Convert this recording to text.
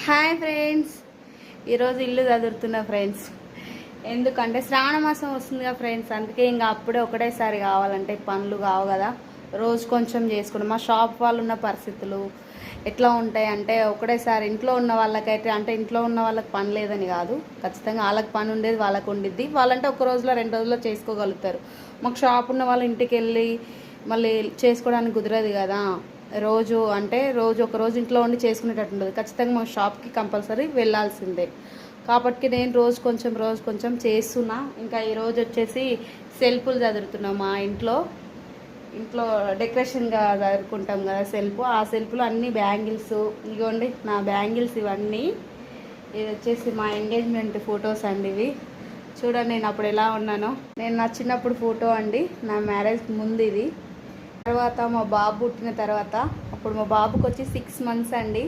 Hi friends, ఈరోజు ఇల్లు చదువుతున్నా ఫ్రెండ్స్. ఎందుకంటే శ్రావణ మాసం వస్తుందిగా ఫ్రెండ్స్, అందుకే ఇంకా అప్పుడే ఒకటేసారి కావాలంటే పనులు కావు కదా, రోజు కొంచెం చేసుకుంటాం. మా షాప్ వాళ్ళు ఉన్న పరిస్థితులు ఎట్లా ఉంటాయి అంటే ఒకటేసారి ఇంట్లో ఉన్న వాళ్ళకైతే, అంటే ఇంట్లో ఉన్న వాళ్ళకి పని లేదని కాదు, ఖచ్చితంగా వాళ్ళకి పని ఉండేది వాళ్ళకు ఉండిద్ది. వాళ్ళంటే ఒక రోజులో 2 రోజుల్లో చేసుకోగలుగుతారు. మాకు షాప్ ఉన్న వాళ్ళ ఇంటికి వెళ్ళి మళ్ళీ చేసుకోవడానికి కుదరదు కదా. రోజు ఒక రోజు ఇంట్లో ఉండి చేసుకునేటట్టు ఉండదు. ఖచ్చితంగా మా షాప్కి కంపల్సరీ వెళ్ళాల్సిందే. కాబట్టి నేను రోజు కొంచెం చేస్తున్నా. ఇంకా ఈరోజు వచ్చేసి సెల్ఫ్లు చదువుతున్నా. మా ఇంట్లో డెకరేషన్గా చదువుకుంటాం కదా సెల్ఫ్. ఆ సెల్ఫ్లో అన్ని బ్యాంగిల్స్, ఇదిగోండి నా బ్యాంగిల్స్ ఇవన్నీ. ఇది వచ్చేసి మా ఎంగేజ్మెంట్ ఫొటోస్ అండి. ఇవి చూడండి నేను అప్పుడు ఎలా ఉన్నానో. నేను నా చిన్నప్పుడు ఫోటో అండి, నా మ్యారేజ్ ముందు ఇది. తర్వాత మా బాబు పుట్టిన తర్వాత, అప్పుడు మా బాబుకి వచ్చి 6 months అండి.